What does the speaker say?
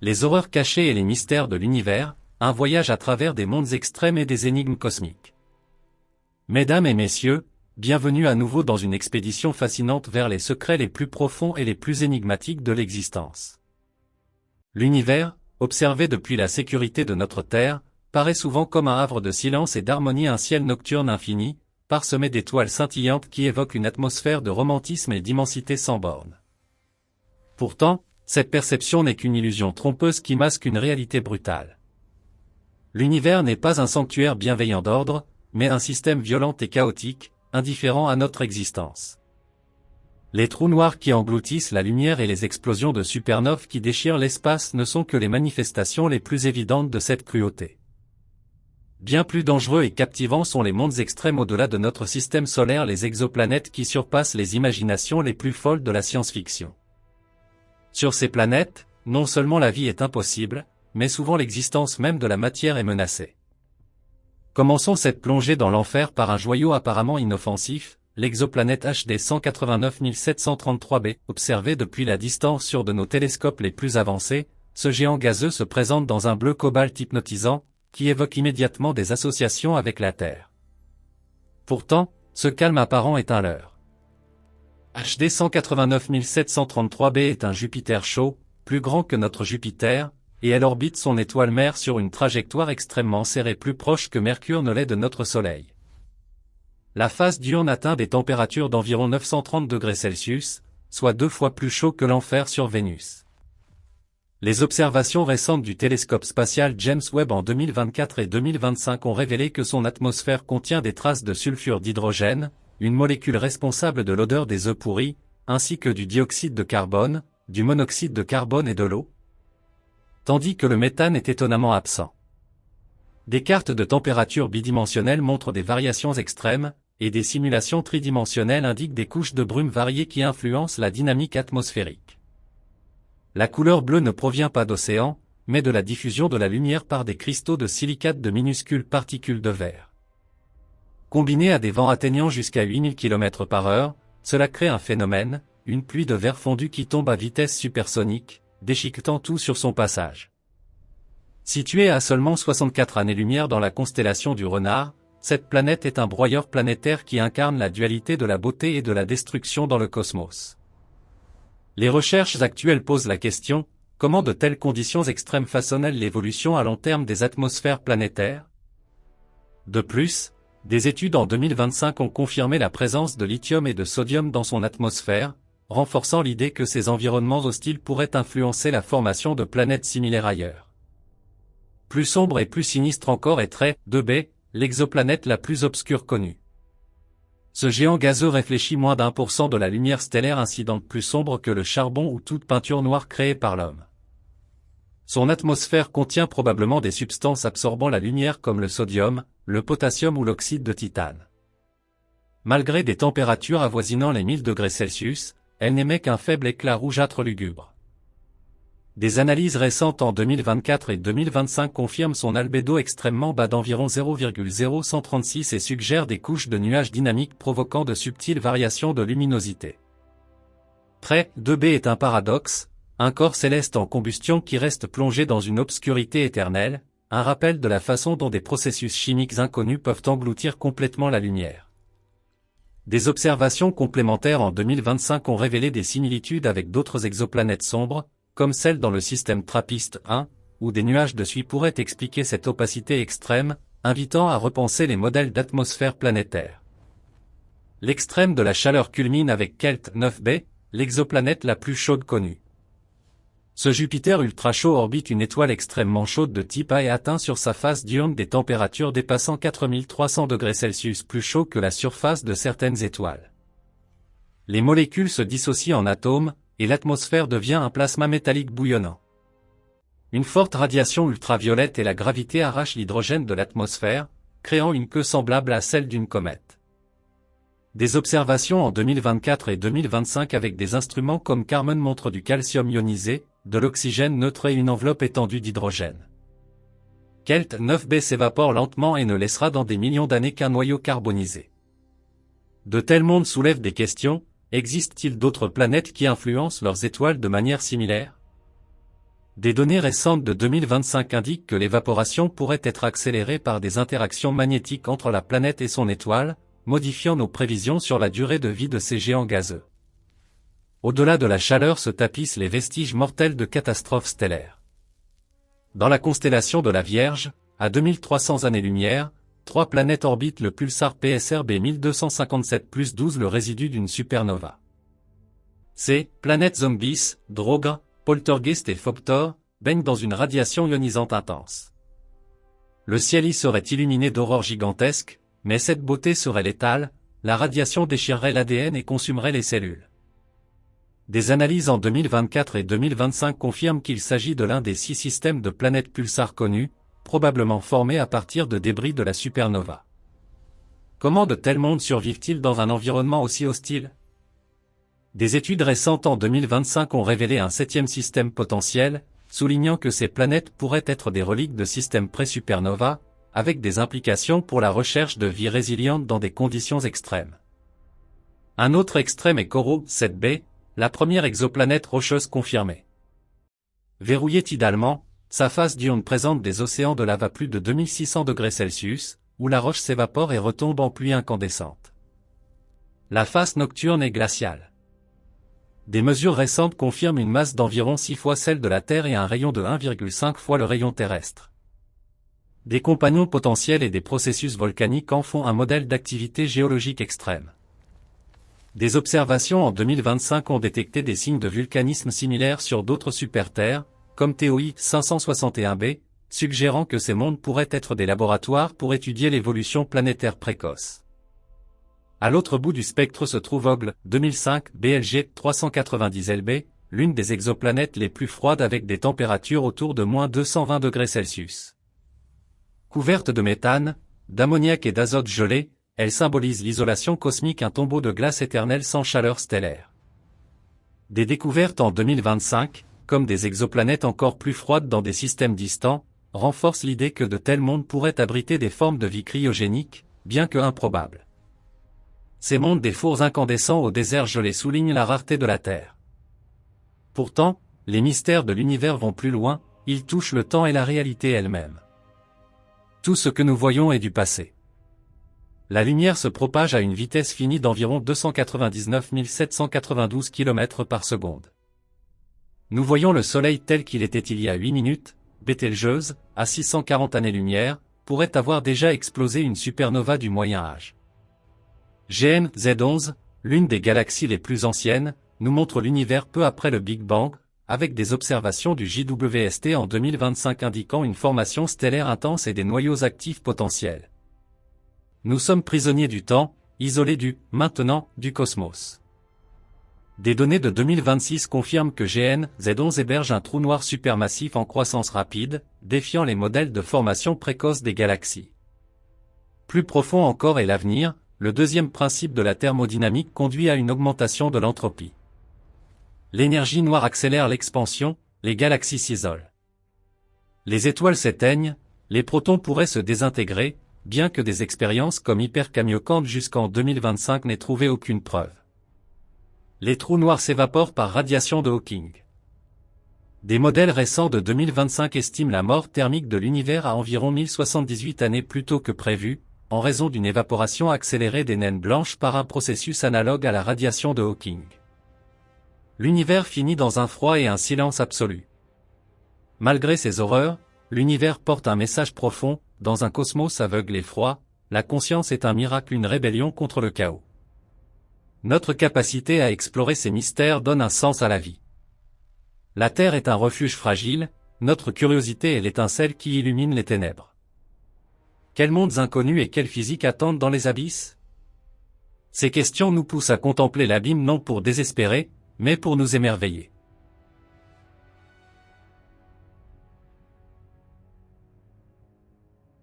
les horreurs cachées et les mystères de l'univers, un voyage à travers des mondes extrêmes et des énigmes cosmiques. Mesdames et messieurs, bienvenue à nouveau dans une expédition fascinante vers les secrets les plus profonds et les plus énigmatiques de l'existence. L'univers, observé depuis la sécurité de notre Terre, paraît souvent comme un havre de silence et d'harmonie, un ciel nocturne infini, parsemé d'étoiles scintillantes qui évoquent une atmosphère de romantisme et d'immensité sans bornes. Pourtant, cette perception n'est qu'une illusion trompeuse qui masque une réalité brutale. L'univers n'est pas un sanctuaire bienveillant d'ordre, mais un système violent et chaotique, indifférent à notre existence. Les trous noirs qui engloutissent la lumière et les explosions de supernoves qui déchirent l'espace ne sont que les manifestations les plus évidentes de cette cruauté. Bien plus dangereux et captivants sont les mondes extrêmes au-delà de notre système solaire, les exoplanètes qui surpassent les imaginations les plus folles de la science-fiction. Sur ces planètes, non seulement la vie est impossible, mais souvent l'existence même de la matière est menacée. Commençons cette plongée dans l'enfer par un joyau apparemment inoffensif, l'exoplanète HD 189733b, observé depuis la distance sur de nos télescopes les plus avancés. Ce géant gazeux se présente dans un bleu cobalt hypnotisant, qui évoque immédiatement des associations avec la Terre. Pourtant, ce calme apparent est un leurre. HD 189733b est un Jupiter chaud, plus grand que notre Jupiter, et elle orbite son étoile mère sur une trajectoire extrêmement serrée, plus proche que Mercure ne l'est de notre Soleil. La phase diurne atteint des températures d'environ 930 degrés Celsius, soit 2 fois plus chaud que l'enfer sur Vénus. Les observations récentes du télescope spatial James Webb en 2024 et 2025 ont révélé que son atmosphère contient des traces de sulfure d'hydrogène, une molécule responsable de l'odeur des œufs pourris, ainsi que du dioxyde de carbone, du monoxyde de carbone et de l'eau, tandis que le méthane est étonnamment absent. Des cartes de température bidimensionnelles montrent des variations extrêmes, et des simulations tridimensionnelles indiquent des couches de brume variées qui influencent la dynamique atmosphérique. La couleur bleue ne provient pas d'océan, mais de la diffusion de la lumière par des cristaux de silicate de minuscules particules de verre. Combiné à des vents atteignant jusqu'à 8000 km/h, cela crée un phénomène, une pluie de verre fondu qui tombe à vitesse supersonique, déchiquetant tout sur son passage. Située à seulement 64 années-lumière dans la constellation du Renard, cette planète est un broyeur planétaire qui incarne la dualité de la beauté et de la destruction dans le cosmos. Les recherches actuelles posent la question, comment de telles conditions extrêmes façonnent-elles l'évolution à long terme des atmosphères planétaires? De plus, des études en 2025 ont confirmé la présence de lithium et de sodium dans son atmosphère, renforçant l'idée que ces environnements hostiles pourraient influencer la formation de planètes similaires ailleurs. Plus sombre et plus sinistre encore est Trey 2b, l'exoplanète la plus obscure connue. Ce géant gazeux réfléchit moins d'1% de la lumière stellaire incidente, plus sombre que le charbon ou toute peinture noire créée par l'homme. Son atmosphère contient probablement des substances absorbant la lumière comme le sodium, le potassium ou l'oxyde de titane. Malgré des températures avoisinant les 1000 degrés Celsius, elle n'émet qu'un faible éclat rougeâtre lugubre. Des analyses récentes en 2024 et 2025 confirment son albédo extrêmement bas d'environ 0,0136 et suggèrent des couches de nuages dynamiques provoquant de subtiles variations de luminosité. Trey 2b est un paradoxe, un corps céleste en combustion qui reste plongé dans une obscurité éternelle, un rappel de la façon dont des processus chimiques inconnus peuvent engloutir complètement la lumière. Des observations complémentaires en 2025 ont révélé des similitudes avec d'autres exoplanètes sombres, comme celle dans le système TRAPPIST-1, où des nuages de suie pourraient expliquer cette opacité extrême, invitant à repenser les modèles d'atmosphère planétaire. L'extrême de la chaleur culmine avec Kelt 9b, l'exoplanète la plus chaude connue. Ce Jupiter ultra chaud orbite une étoile extrêmement chaude de type A et atteint sur sa face diurne des températures dépassant 4300 degrés Celsius, plus chaud que la surface de certaines étoiles. Les molécules se dissocient en atomes, et l'atmosphère devient un plasma métallique bouillonnant. Une forte radiation ultraviolette et la gravité arrachent l'hydrogène de l'atmosphère, créant une queue semblable à celle d'une comète. Des observations en 2024 et 2025 avec des instruments comme Kármán montrent du calcium ionisé, de l'oxygène neutre et une enveloppe étendue d'hydrogène. Kelt 9b s'évapore lentement et ne laissera dans des millions d'années qu'un noyau carbonisé. De tels mondes soulèvent des questions. Existe-t-il d'autres planètes qui influencent leurs étoiles de manière similaire? Des données récentes de 2025 indiquent que l'évaporation pourrait être accélérée par des interactions magnétiques entre la planète et son étoile, modifiant nos prévisions sur la durée de vie de ces géants gazeux. Au-delà de la chaleur se tapissent les vestiges mortels de catastrophes stellaires. Dans la constellation de la Vierge, à 2300 années-lumière, 3 planètes orbitent le pulsar PSR B 1257+12, le résidu d'une supernova. Ces planètes zombies, Droga, Poltergeist et Phobtor, baignent dans une radiation ionisante intense. Le ciel y serait illuminé d'aurores gigantesques, mais cette beauté serait létale, la radiation déchirerait l'ADN et consumerait les cellules. Des analyses en 2024 et 2025 confirment qu'il s'agit de l'un des 6 systèmes de planètes pulsars connus, probablement formés à partir de débris de la supernova. Comment de tels mondes survivent-ils dans un environnement aussi hostile ? Des études récentes en 2025 ont révélé un 7e système potentiel, soulignant que ces planètes pourraient être des reliques de systèmes pré-supernova, avec des implications pour la recherche de vie résiliente dans des conditions extrêmes. Un autre extrême est Corot 7b, la première exoplanète rocheuse confirmée. Verrouillée tidalement, sa face diurne présente des océans de lave à plus de 2600 degrés Celsius, où la roche s'évapore et retombe en pluie incandescente. La face nocturne est glaciale. Des mesures récentes confirment une masse d'environ 6 fois celle de la Terre et un rayon de 1,5 fois le rayon terrestre. Des compagnons potentiels et des processus volcaniques en font un modèle d'activité géologique extrême. Des observations en 2025 ont détecté des signes de vulcanisme similaires sur d'autres super-terres, comme TOI 561b, suggérant que ces mondes pourraient être des laboratoires pour étudier l'évolution planétaire précoce. À l'autre bout du spectre se trouve Ogle 2005 BLG 390 Lb, l'une des exoplanètes les plus froides avec des températures autour de -220 degrés Celsius. Couverte de méthane, d'ammoniac et d'azote gelé, elle symbolise l'isolation cosmique, un tombeau de glace éternelle sans chaleur stellaire. Des découvertes en 2025, comme des exoplanètes encore plus froides dans des systèmes distants, renforcent l'idée que de tels mondes pourraient abriter des formes de vie cryogénique, bien que improbables. Ces mondes des fours incandescents au désert gelé soulignent la rareté de la Terre. Pourtant, les mystères de l'univers vont plus loin, ils touchent le temps et la réalité elle-même. Tout ce que nous voyons est du passé. La lumière se propage à une vitesse finie d'environ 299 792 km par seconde. Nous voyons le Soleil tel qu'il était il y a 8 minutes, Bételgeuse, à 640 années-lumière, pourrait avoir déjà explosé une supernova du Moyen Âge. GN-Z11, l'une des galaxies les plus anciennes, nous montre l'univers peu après le Big Bang, avec des observations du JWST en 2025 indiquant une formation stellaire intense et des noyaux actifs potentiels. Nous sommes prisonniers du temps, isolés maintenant, du cosmos. Des données de 2026 confirment que GN-Z11 héberge un trou noir supermassif en croissance rapide, défiant les modèles de formation précoce des galaxies. Plus profond encore est l'avenir. Le deuxième principe de la thermodynamique conduit à une augmentation de l'entropie. L'énergie noire accélère l'expansion, les galaxies s'isolent. Les étoiles s'éteignent, les protons pourraient se désintégrer, bien que des expériences comme Hyper Kamiokande jusqu'en 2025 n'aient trouvé aucune preuve. Les trous noirs s'évaporent par radiation de Hawking. Des modèles récents de 2025 estiment la mort thermique de l'univers à environ 1078 années plus tôt que prévu, en raison d'une évaporation accélérée des naines blanches par un processus analogue à la radiation de Hawking. L'univers finit dans un froid et un silence absolu. Malgré ces horreurs, l'univers porte un message profond, dans un cosmos aveugle et froid, la conscience est un miracle, une rébellion contre le chaos. Notre capacité à explorer ces mystères donne un sens à la vie. La Terre est un refuge fragile, notre curiosité est l'étincelle qui illumine les ténèbres. Quels mondes inconnus et quelle physique attendent dans les abysses? Ces questions nous poussent à contempler l'abîme non pour désespérer, mais pour nous émerveiller.